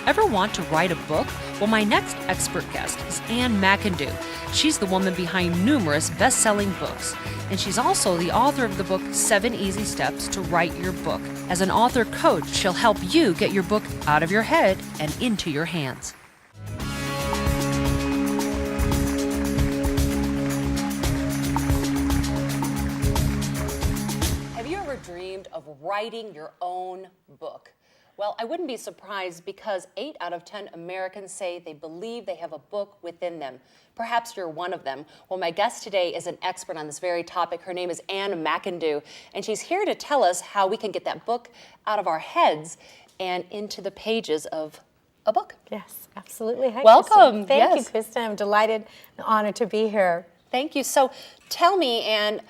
Ever want to write a book? Well, my next expert guest is McIndoo. She's the woman behind numerous best-selling books, and she's also the author of the book 7 Easy Steps to Write Your Book. As an author coach, she'll help you get your book out of your head and into your hands. Have you ever dreamed of writing your own book? Well, I wouldn't be surprised because 8 out of 10 Americans say they believe they have a book within them. Perhaps you're one of them. Well, my guest today is an expert on this very topic. Her name is McIndoo, and she's here to tell us how we can get that book out of our heads and into the pages of a book. Yes, absolutely. Hi, welcome. Kristen. Thank you, Kristen. I'm delighted and honored to be here. Thank you. So tell me, and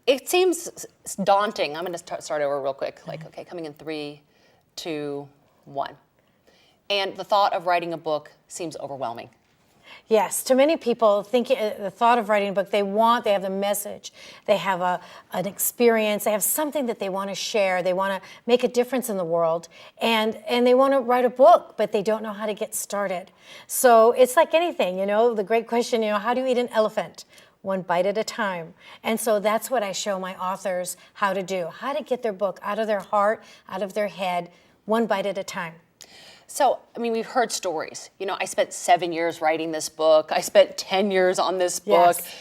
it seems daunting. I'm going to start over real quick. Like, okay, coming in 3, 2, 1. And the thought of writing a book seems overwhelming. Yes, to many people, the thought of writing a book, they have the message, they have an experience, they have something that they want to share, they want to make a difference in the world, and they want to write a book, but they don't know how to get started. So it's like anything, the great question, how do you eat an elephant? One bite at a time. And so that's what I show my authors how to do, how to get their book out of their heart, out of their head, one bite at a time. So, we've heard stories. I spent 7 years writing this book. I spent 10 years on this book. Yes.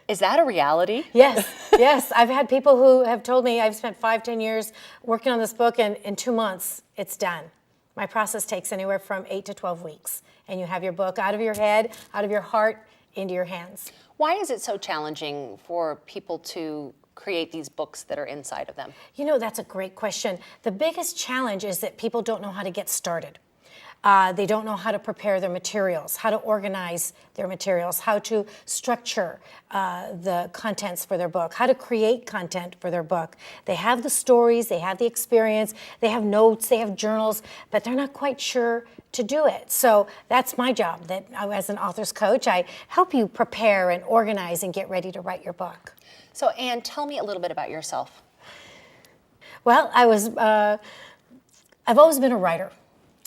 Is that a reality? Yes, yes. I've had people who have told me I've spent 5, 10 years working on this book, and in 2 months, it's done. My process takes anywhere from 8 to 12 weeks. And you have your book out of your head, out of your heart, into your hands. Why is it so challenging for people to create these books that are inside of them? That's a great question. The biggest challenge is that people don't know how to get started. They don't know how to prepare their materials, how to organize their materials, how to structure the contents for their book, how to create content for their book. They have the stories, they have the experience, they have notes, they have journals, but they're not quite sure to do it. So that's my job, that as an author's coach, I help you prepare and organize and get ready to write your book. So, Anne, tell me a little bit about yourself. Well, I've always been a writer.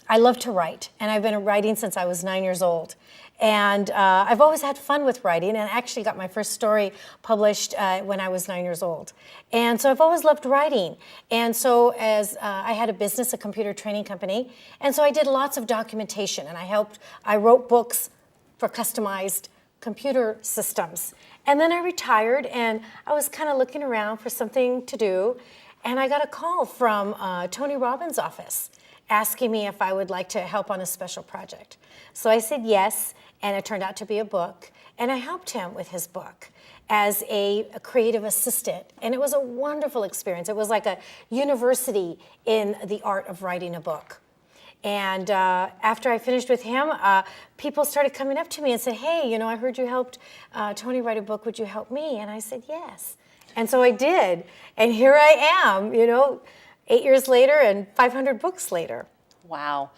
I love to write, and I've been writing since I was 9 years old. And I've always had fun with writing, and actually got my first story published when I was 9 years old. And so I've always loved writing. And so as I had a business, a computer training company, and so I did lots of documentation, and I wrote books for customized computer systems. And then I retired, and I was kind of looking around for something to do, and I got a call from Tony Robbins' office, asking me if I would like to help on a special project. So I said yes, and it turned out to be a book, and I helped him with his book as a creative assistant, and it was a wonderful experience. It was like a university in the art of writing a book. And after I finished with him, people started coming up to me and said, hey, I heard you helped Tony write a book, would you help me? And I said yes. And so I did, and here I am, 8 years later and 500 books later. Wow.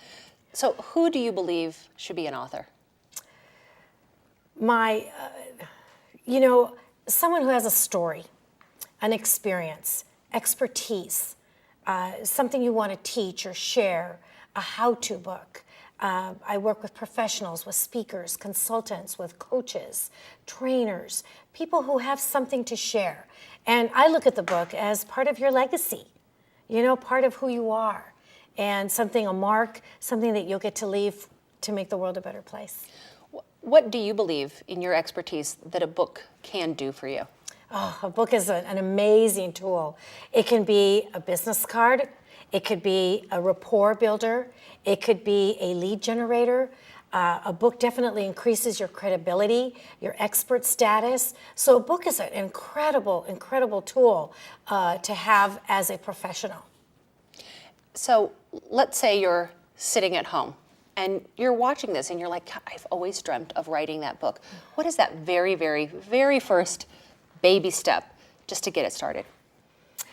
So who do you believe should be an author? Someone who has a story, an experience, expertise, something you want to teach or share, a how-to book. I work with professionals, with speakers, consultants, with coaches, trainers, people who have something to share. And I look at the book as part of your legacy. Part of who you are, and a mark, something that you'll get to leave to make the world a better place. What do you believe, in your expertise, that a book can do for you? Oh, a book is an amazing tool. It can be a business card. It could be a rapport builder. It could be a lead generator. A book definitely increases your credibility, your expert status. So a book is an incredible, incredible tool to have as a professional. So let's say you're sitting at home and you're watching this and you're like, I've always dreamt of writing that book. What is that very, very, very first baby step just to get it started?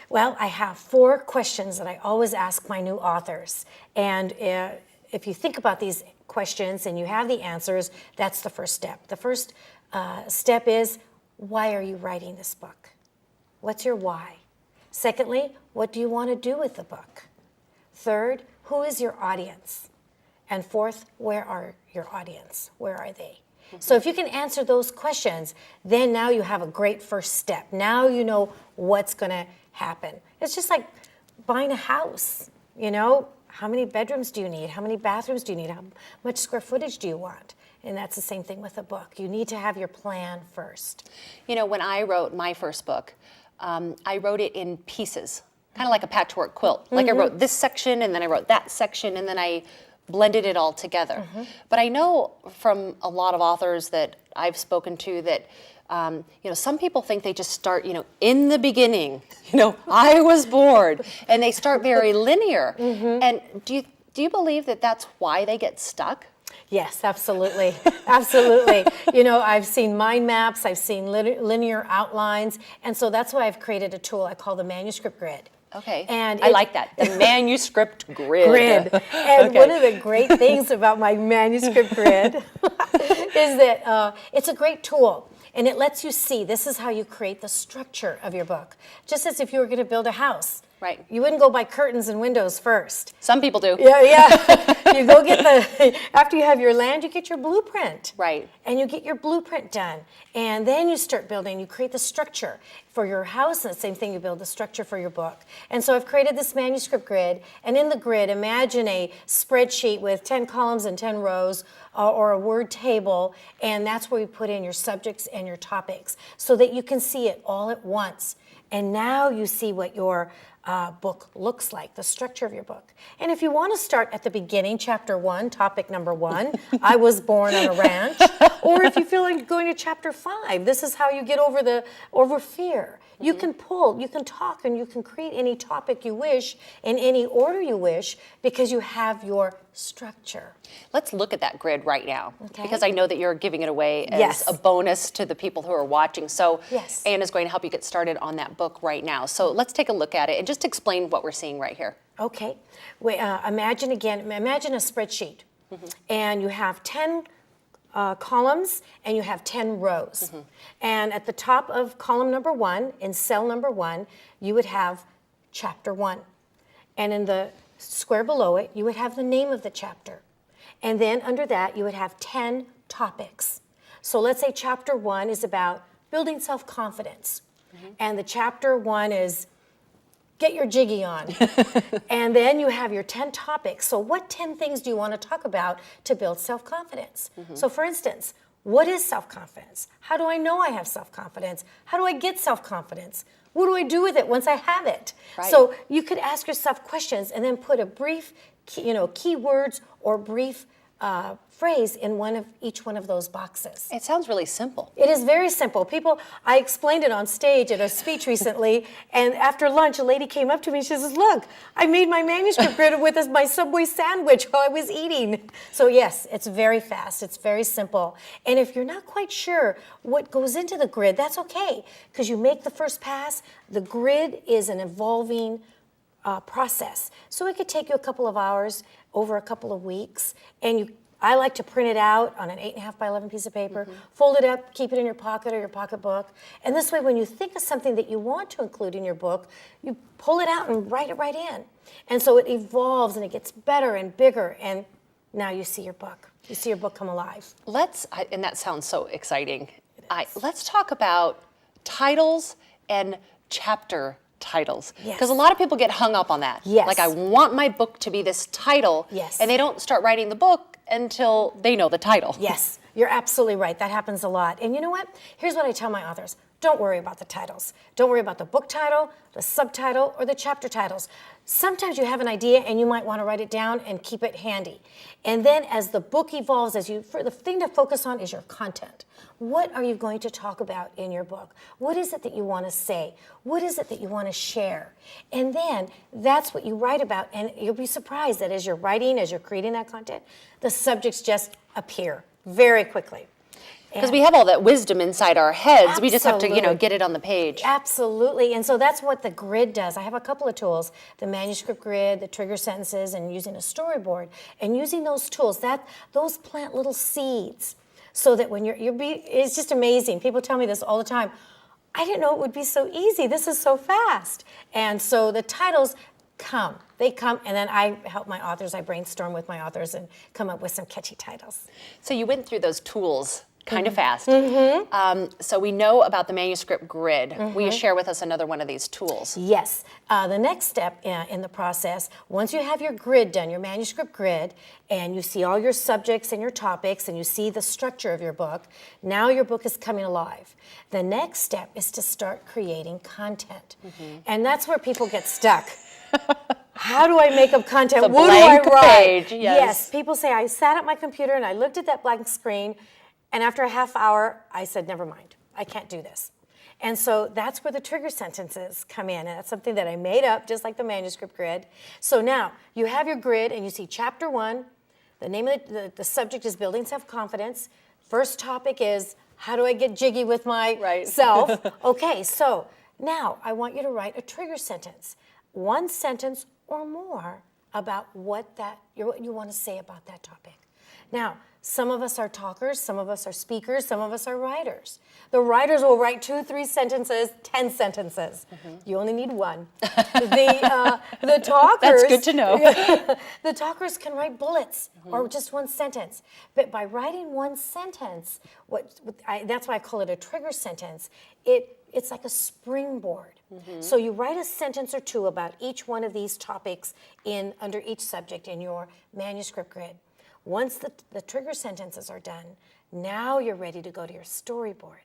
Well, I have 4 questions that I always ask my new authors. And if you think about these questions and you have the answers, that's the first step. The first step is, why are you writing this book? What's your why? Secondly, what do you want to do with the book? Third, who is your audience? And fourth, where are your audience? Where are they? So if you can answer those questions, then now you have a great first step. Now you know what's going to happen. It's just like buying a house, you know? How many bedrooms do you need? How many bathrooms do you need? How much square footage do you want? And that's the same thing with a book. You need to have your plan first. You know, when I wrote my first book, I wrote it in pieces, kind of like a patchwork quilt. Like I wrote this section, and then I wrote that section, and then I blended it all together. But I know from a lot of authors that I've spoken to that, you know, some people think they just start, you know, in the beginning, you know, I was bored, and they start very linear. And do you believe that that's why they get stuck? Yes, absolutely. Absolutely. You know, I've seen mind maps, I've seen linear outlines, and so that's why I've created a tool I call the manuscript grid. Okay, and I like that, the manuscript grid. And one of the great things about my manuscript grid is that it's a great tool. And it lets you see, this is how you create the structure of your book. Just as if you were going to build a house. Right. You wouldn't go buy curtains and windows first. Some people do. Yeah. You go get after you have your land, you get your blueprint. Right. And you get your blueprint done. And then you start building, you create the structure for your house, and the same thing, you build the structure for your book. And so I've created this manuscript grid, and in the grid, imagine a spreadsheet with 10 columns and 10 rows, or a word table, and that's where you put in your subjects and your topics so that you can see it all at once. And now you see what your book looks like, the structure of your book. And if you want to start at the beginning, chapter 1, topic number 1, I was born on a ranch, or if you feel like going to chapter 5, this is how you get over fear. You can pull, you can talk, and you can create any topic you wish in any order you wish because you have your structure. Let's look at that grid right now, Okay. because I know that you're giving it away as Yes. a bonus to the people who are watching. So Yes. Anne is going to help you get started on that book right now. So let's take a look at it and just explain what we're seeing right here. Okay. Imagine a spreadsheet, and you have 10 columns and you have 10 rows. And at the top of column number 1, in cell number 1, you would have chapter 1. And in the square below it, you would have the name of the chapter. And then under that, you would have 10 topics. So let's say chapter 1 is about building self-confidence. And the chapter 1 is get your jiggy on. And then you have your 10 topics. So what 10 things do you want to talk about to build self-confidence? So for instance, what is self-confidence? How do I know I have self-confidence? How do I get self-confidence? What do I do with it once I have it? Right. So you could ask yourself questions and then put a brief, keywords or brief phrase in each one of those boxes. It sounds really simple. It is very simple. I explained it on stage at a speech recently, and after lunch, a lady came up to me and she says, look, I made my manuscript grid with my Subway sandwich while I was eating. So yes, it's very fast, it's very simple. And if you're not quite sure what goes into the grid, that's okay, because you make the first pass. The grid is an evolving process. So it could take you a couple of hours over a couple of weeks, and I like to print it out on an 8.5 by 11 piece of paper, fold it up, keep it in your pocket or your pocketbook, and this way when you think of something that you want to include in your book, you pull it out and write it right in. And so it evolves and it gets better and bigger, and now you see your book. You see your book come alive. And that sounds so exciting. Let's talk about titles and chapter titles. Yes. Because a lot of people get hung up on that. Yes. Like, I want my book to be this title. Yes. And they don't start writing the book until they know the title. Yes, you're absolutely right. That happens a lot. And you know what? Here's what I tell my authors. Don't worry about the titles. Don't worry about the book title, the subtitle, or the chapter titles. Sometimes you have an idea and you might want to write it down and keep it handy. And then as the book evolves, the thing to focus on is your content. What are you going to talk about in your book? What is it that you want to say? What is it that you want to share? And then that's what you write about, and you'll be surprised that as you're writing, as you're creating that content, the subjects just appear very quickly. Because we have all that wisdom inside our heads. Absolutely. We just have to, get it on the page. Absolutely. And so that's what the grid does. I have a couple of tools, the manuscript grid, the trigger sentences, and using a storyboard. And using those tools, those plant little seeds so that when it's just amazing. People tell me this all the time. I didn't know it would be so easy. This is so fast. And so the titles, come. They come, and then I help my authors. I brainstorm with my authors and come up with some catchy titles. So you went through those tools kind of fast. So we know about the manuscript grid. Will you share with us another one of these tools? Yes. The next step in the process, once you have your grid done, your manuscript grid, and you see all your subjects and your topics, and you see the structure of your book, now your book is coming alive. The next step is to start creating content. And that's where people get stuck. How do I make up content? It's a what do I blank write? page, yes. People say, I sat at my computer and I looked at that blank screen, and after a half hour, I said, never mind, I can't do this. And so that's where the trigger sentences come in, and that's something that I made up, just like the manuscript grid. So now, you have your grid, and you see chapter 1, the name of the subject is building self-confidence. First topic is, how do I get jiggy with myself? Okay, so now I want you to write a trigger sentence. One sentence or more about what you want to say about that topic. Now, some of us are talkers, some of us are speakers, some of us are writers. The writers will write 2, 3 sentences, 10 sentences. You only need one. The talkers... That's good to know. The talkers can write bullets or just one sentence. But by writing one sentence, that's why I call it a trigger sentence, it's like a springboard. So you write a sentence or two about each one of these topics under each subject in your manuscript grid. Once the trigger sentences are done, now you're ready to go to your storyboard.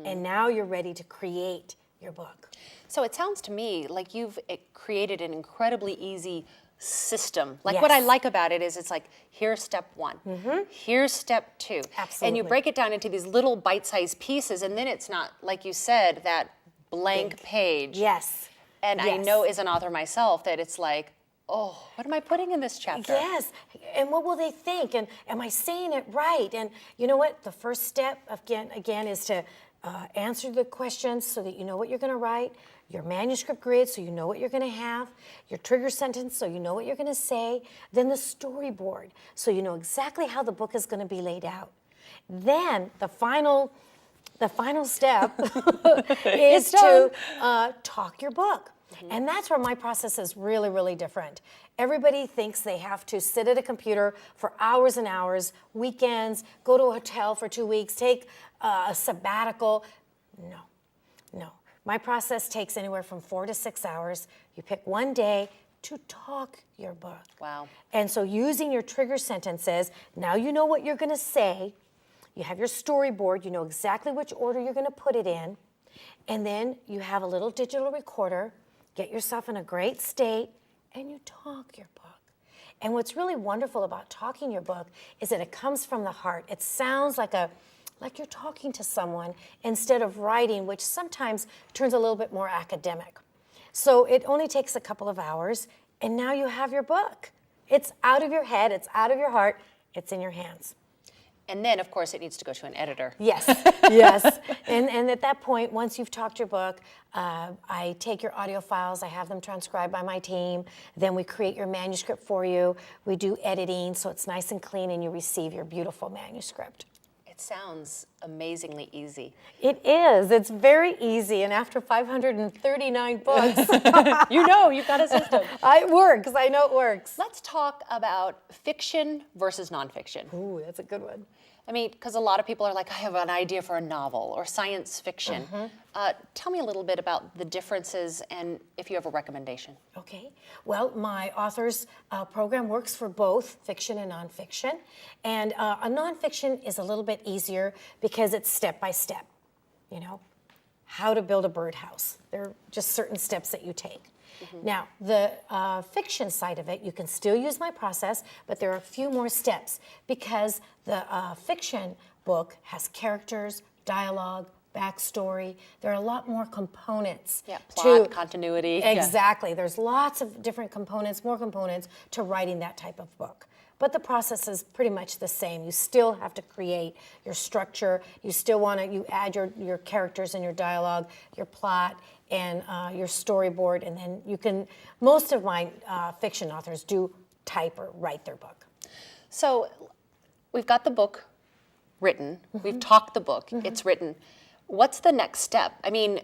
And now you're ready to create your book. So it sounds to me like you've created an incredibly easy system. Like what I like about it is it's like, here's step 1, here's step 2. Absolutely. And you break it down into these little bite-sized pieces, and then it's not, like you said, that blank page. Yes. And I know as an author myself that it's like, oh, what am I putting in this chapter? Yes, and what will they think? And am I saying it right? And you know what? The first step, again is to answer the questions so that you know what you're going to write, your manuscript grid so you know what you're going to have, your trigger sentence so you know what you're going to say, then the storyboard so you know exactly how the book is going to be laid out. Then the final step is to talk your book. And that's where my process is really, really different. Everybody thinks they have to sit at a computer for hours and hours, weekends, go to a hotel for 2 weeks, take a sabbatical. No. My process takes anywhere from 4 to 6 hours. You pick one day to talk your book. Wow. And so using your trigger sentences, now you know what you're going to say. You have your storyboard. You know exactly which order you're going to put it in. And then you have a little digital recorder. Get yourself in a great state, and you talk your book. And what's really wonderful about talking your book is that it comes from the heart. It sounds like you're talking to someone instead of writing, which sometimes turns a little bit more academic. So it only takes a couple of hours, and now you have your book. It's out of your head, it's out of your heart, it's in your hands. And then, of course, it needs to go to an editor. Yes, yes. And at that point, once you've talked your book, I take your audio files, I have them transcribed by my team, then we create your manuscript for you. We do editing so it's nice and clean and you receive your beautiful manuscript. It sounds amazingly easy. It is. It's very easy. And after 539 books, you know you've got a system. It works. I know it works. Let's talk about fiction versus nonfiction. Ooh, that's a good one. I mean, because a lot of people are like, I have an idea for a novel or science fiction. Tell me a little bit about the differences and if you have a recommendation. Okay. Well, my authors program works for both fiction and nonfiction. And a nonfiction is a little bit easier because it's step by step. You know, how to build a birdhouse. There are just certain steps that you take. Now, the fiction side of it, you can still use my process, but there are a few more steps because the fiction book has characters, dialogue, backstory. There are a lot more components. Yeah, plot, continuity. Exactly. Yeah. There's lots of different components, more components to writing that type of book. But the process is pretty much the same. You still have to create your structure. You still want to, you add your characters and your dialogue, your plot, and your storyboard, and then you can, most of my fiction authors do type or write their book. So we've got the book written, we've talked the book, it's written. What's the next step? I mean,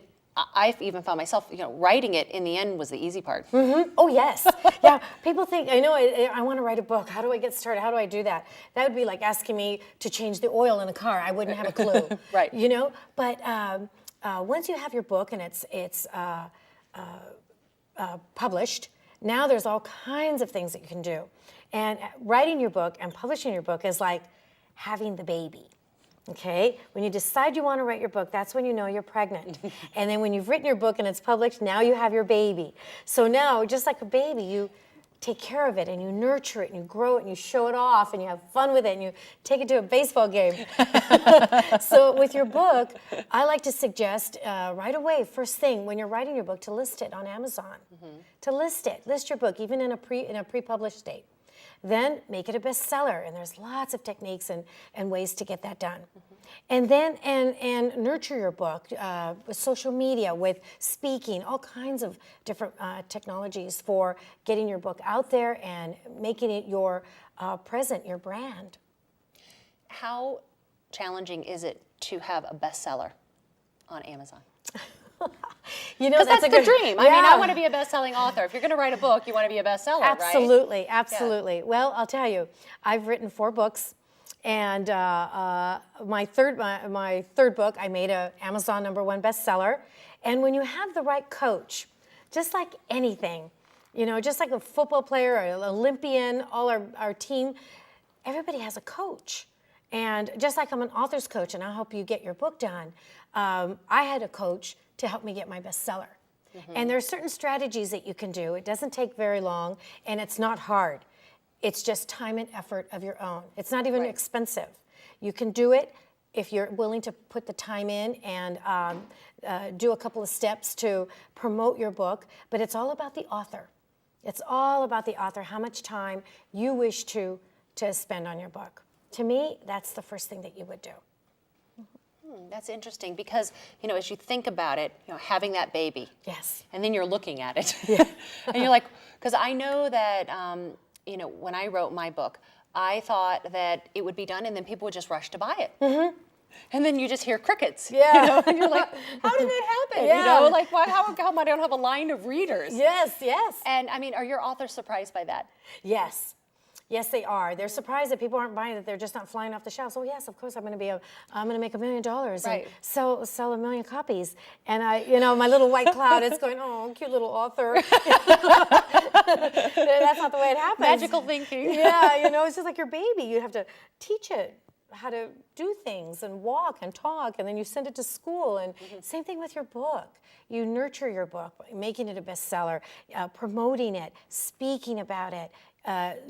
I've even found myself, writing it in the end was the easy part. Oh, yes. Yeah, people think, I want to write a book. How do I get started? How do I do that? That would be like asking me to change the oil in a car. I wouldn't have a clue. Right. But once you have your book and it's published, now there's all kinds of things that you can do. And writing your book and publishing your book is like having the baby. Okay, when you decide you want to write your book, that's when you know you're pregnant. And then when you've written your book and it's published, now you have your baby. So now, just like a baby, you take care of it and you nurture it and you grow it and you show it off and you have fun with it and you take it to a baseball game. So with your book, I like to suggest right away, first thing, when you're writing your book, to list it on Amazon. To list your book, even in a pre-published state. Then make it a bestseller, and there's lots of techniques and ways to get that done. And then and nurture your book with social media, with speaking, all kinds of different technologies for getting your book out there and making it your present, your brand. How challenging is it to have a bestseller on Amazon? That's the dream. Yeah. I mean, I want to be a best-selling author. If you're going to write a book, you want to be a bestseller, absolutely, right? Absolutely. Yeah. Well, I'll tell you, I've written 4 books, and my third book, I made an Amazon #1 bestseller. And when you have the right coach, just like anything, just like a football player or an Olympian, all our team, everybody has a coach. And just like I'm an author's coach and I'll help you get your book done, I had a coach to help me get my bestseller. And there are certain strategies that you can do. It doesn't take very long, and it's not hard. It's just time and effort of your own. It's not even expensive. You can do it if you're willing to put the time in and do a couple of steps to promote your book, but it's all about the author. It's all about the author, how much time you wish to spend on your book. To me, that's the first thing that you would do. That's interesting because, as you think about it, having that baby. Yes. And then you're looking at it. Yeah. And you're like, because I know that, when I wrote my book, I thought that it would be done and then people would just rush to buy it. And then you just hear crickets. Yeah. And you're like, how did that happen? Yeah. How come I don't have a line of readers? Yes, yes. And I mean, are your authors surprised by that? Yes. Yes, they are. They're surprised that people aren't buying it. They're just not flying off the shelves. Oh, yes, of course, I'm going to make $1 million and sell 1 million copies. And my little white cloud is going, oh, cute little author. That's not the way it happens. Magical thinking. Yeah, it's just like your baby. You have to teach it how to do things and walk and talk, and then you send it to school. And same thing with your book. You nurture your book, making it a bestseller, promoting it, speaking about it.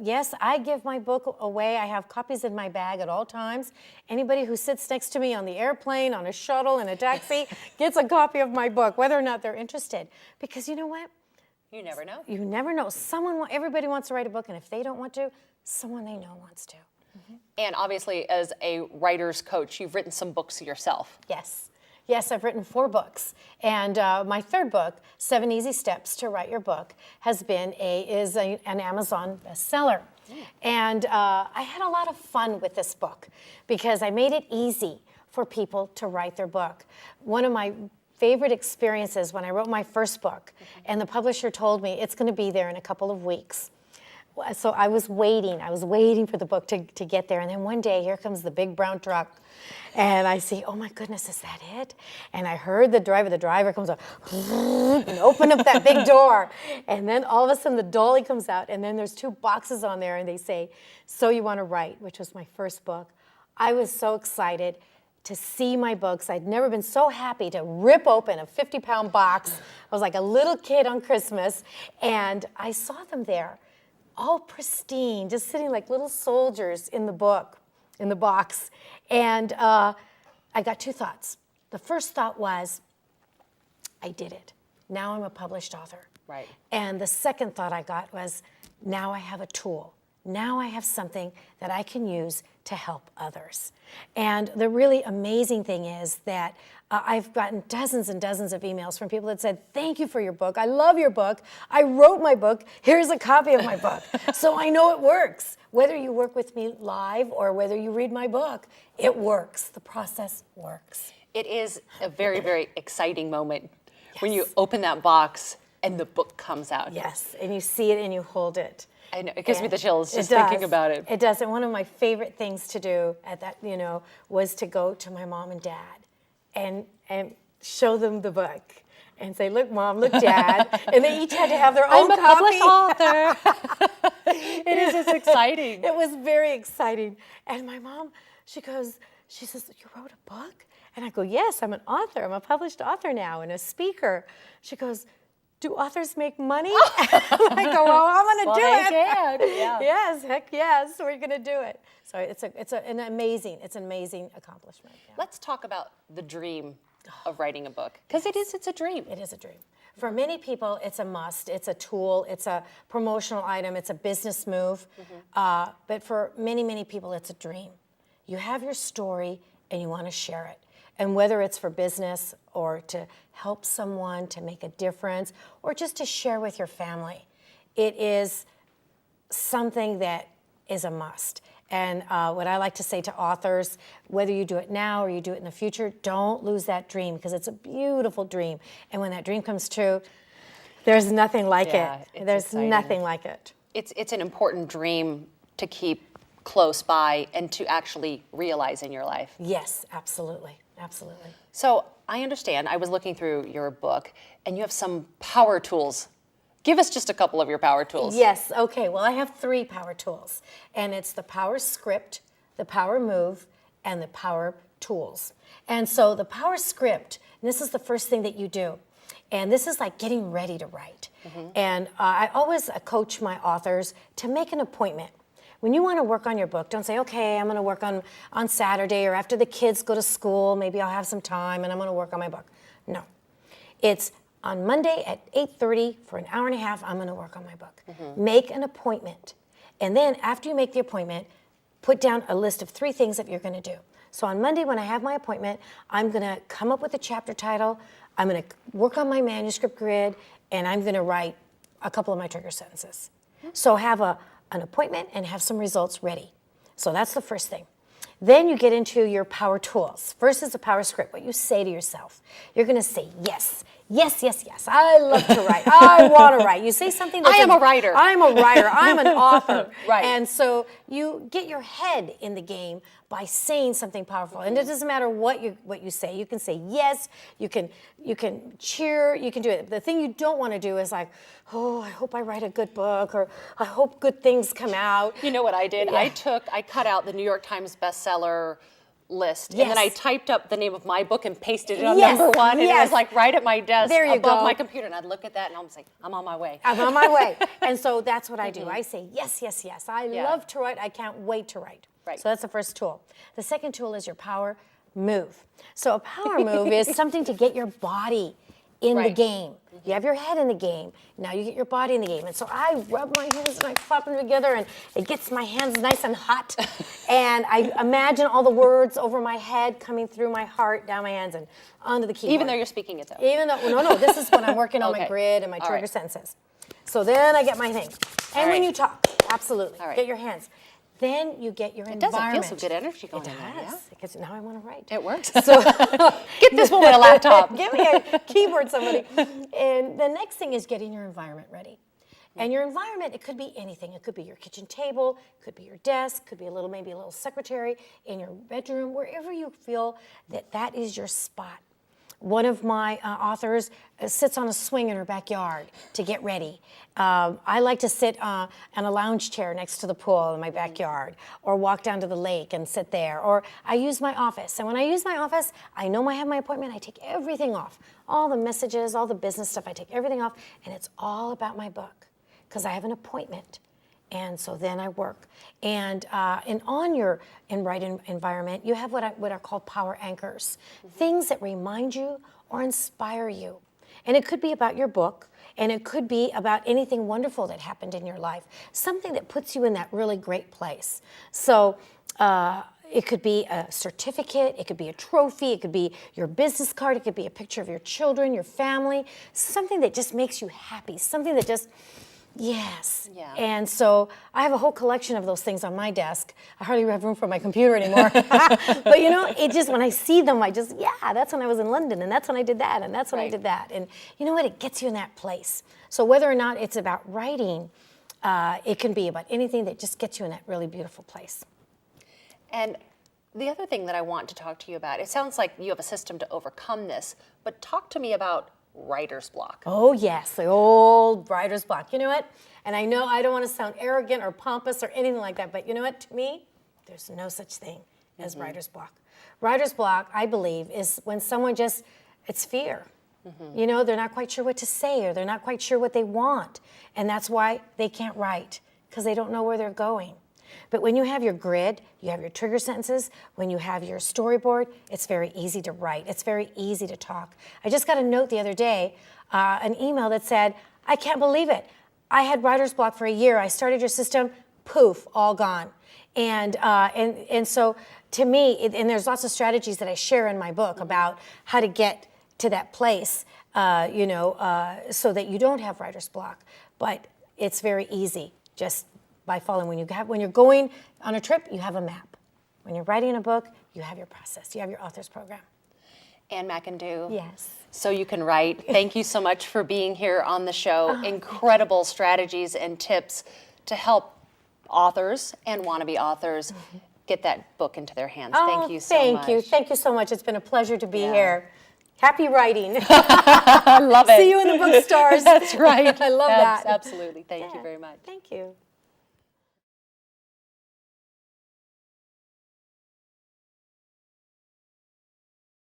Yes, I give my book away. I have copies in my bag at all times. Anybody who sits next to me on the airplane, on a shuttle, in a taxi, gets a copy of my book, whether or not they're interested. Because you know what? You never know. You never know. Everybody wants to write a book, and if they don't want to, someone they know wants to. And obviously, as a writer's coach, you've written some books yourself. Yes. Yes, I've written 4 books, and my third book, 7 Easy Steps to Write Your Book, has been an Amazon bestseller. And I had a lot of fun with this book because I made it easy for people to write their book. One of my favorite experiences when I wrote my first book, and the publisher told me it's going to be there in a couple of weeks. So I was waiting for the book to get there. And then one day, here comes the big brown truck. And I see, oh my goodness, is that it? And I heard the driver comes up and open up that big door. And then all of a sudden the dolly comes out, and then there's 2 boxes on there, and they say, "So You Want to Write," which was my first book. I was so excited to see my books. I'd never been so happy to rip open a 50-pound box. I was like a little kid on Christmas, and I saw them there, all pristine, just sitting like little soldiers in the box. And I got 2 thoughts. The first thought was, I did it. Now I'm a published author. Right. And the second thought I got was, now I have a tool. Now I have something that I can use to help others. And the really amazing thing is that I've gotten dozens and dozens of emails from people that said, "Thank you for your book. I love your book. I wrote my book. Here's a copy of my book." So I know it works. Whether you work with me live or whether you read my book, it works. The process works. It is a very, very exciting moment when you open that box and the book comes out. Yes, and you see it and you hold it. I know, it gives me the chills just It does. thinking about it. It does, and one of my favorite things to do at that, was to go to my mom and dad and show them the book and say, look, Mom, look, Dad. And they each had to have their own copy. I'm a published author. It's exciting. It was very exciting. And my mom, she says, you wrote a book? And I go, yes, I'm an author. I'm a published author now and a speaker. She goes, do authors make money? I go, well, I'm going to do it. Can. Yeah. Yes, heck yes, we're going to do it. So it's an amazing accomplishment. Yeah. Let's talk about the dream of writing a book, because it's a dream. It is a dream. For many people, it's a must. It's a tool. It's a promotional item. It's a business move. But for many, many people, it's a dream. You have your story and you want to share it. And whether it's for business or to help someone, to make a difference, or just to share with your family, it is something that is a must. And what I like to say to authors, whether you do it now or you do it in the future, don't lose that dream, because it's a beautiful dream. And when that dream comes true, there's nothing like it. There's exciting. Nothing like it. It's an important dream to keep close by and to actually realize in your life. Yes, absolutely, absolutely. So I understand, I was looking through your book, and you have some power tools. Give us just a couple of your power tools. Yes, okay, well I have 3 power tools, and it's the power script, the power move, and the power tools. And so the power script, and this is the first thing that you do, and this is like getting ready to write. And I always coach my authors to make an appointment. When you want to work on your book, don't say, okay, I'm going to work on Saturday, or after the kids go to school, maybe I'll have some time and I'm going to work on my book. No. It's on Monday at 8:30 for an hour and a half, I'm going to work on my book. Make an appointment. And then after you make the appointment, put down a list of 3 things that you're going to do. So on Monday when I have my appointment, I'm going to come up with a chapter title, I'm going to work on my manuscript grid, and I'm going to write a couple of my trigger sentences. So have an appointment and have some results ready. So that's the first thing. Then you get into your power tools. First is the power script, what you say to yourself. You're going to say, yes, yes, yes, yes. I love to write. I want to write. You say something that's I am a writer. I'm a writer. I'm an author. Right. And so you get your head in the game by saying something powerful. And it doesn't matter what you say. You can say yes, you can cheer, you can do it. The thing you don't want to do is like, oh, I hope I write a good book, or I hope good things come out. You know what I did? Yeah. I cut out the New York Times bestseller list, Yes. and then I typed up the name of my book and pasted it on Yes, number 1, and it yes. was like right at my desk There you above go. my computer, and I'd look at that and I'm like, I'm on my way. I'm on my way. And so that's what I do. I say, yes, yes, yes. I Yeah. love to write. I can't wait to write. Right. So that's the first tool. The second tool is your power move. So a power move is something to get your body in the Right. game. You have your head in the game. Now you get your body in the game. And so I rub my hands and I clap them together, and it gets my hands nice and hot. And I imagine all the words over my head coming through my heart, down my hands, and onto the keyboard. Even though you're speaking it though. Even though, no, this is when I'm working on my Okay. grid and my All trigger right. sentences. So then I get my thing. And All when right. you talk, absolutely, All right. get your hands. Then you get your It does. It environment. feels some good energy going It in there. does. Yeah? Because now I want to write. It works. So Get this woman a laptop. give me a keyboard, somebody. And the next thing is getting your environment ready. And your environment, it could be anything. It could be your kitchen table, could be your desk, could be maybe a little secretary in your bedroom, wherever you feel that is your spot. One of my authors sits on a swing in her backyard to get ready. I like to sit on a lounge chair next to the pool in my backyard, or walk down to the lake and sit there. Or I use my office. And when I use my office, I know I have my appointment, I take everything off. All the messages, all the business stuff, I take everything off, and it's all about my book, because I have an appointment. And so then I work. And on your environment, you have what are called power anchors, things that remind you or inspire you. And it could be about your book, and it could be about anything wonderful that happened in your life, something that puts you in that really great place. So it could be a certificate, it could be a trophy, it could be your business card, it could be a picture of your children, your family, something that just makes you happy, something that just Yes. Yeah. And so I have a whole collection of those things on my desk. I hardly have room for my computer anymore. But you know, it just, when I see them, I just, yeah, that's when I was in London, and that's when I did that, and that's when I did that. And you know what? It gets you in that place. So whether or not it's about writing, it can be about anything that just gets you in that really beautiful place. And the other thing that I want to talk to you about, it sounds like you have a system to overcome this, but talk to me about writer's block. Oh yes, the old writer's block. You know what? And I know I don't want to sound arrogant or pompous or anything like that, but you know what? To me, there's no such thing as writer's block. Writer's block, I believe, is when someone just, it's fear. You know, they're not quite sure what to say, or they're not quite sure what they want. And that's why they can't write, because they don't know where they're going. But when you have your grid, you have your trigger sentences, when you have your storyboard, it's very easy to write. It's very easy to talk. I just got a note the other day, an email that said, I can't believe it. I had writer's block for a year. I started your system, poof, all gone. And so to me, and there's lots of strategies that I share in my book about how to get to that place, you know, so that you don't have writer's block. But it's very easy, just by following. When you're going on a trip, you have a map. When you're writing a book, you have your process. You have your author's program. Ann McIndoo. Yes. So You Can Write. Thank you so much for being here on the show. Incredible strategies and tips to help authors and wannabe authors get that book into their hands. Thank you so much. Thank you. Thank you so much. It's been a pleasure to be here. Happy writing. I love it. See you in the bookstores. That's right. I love that. Absolutely. Thank you very much. Thank you.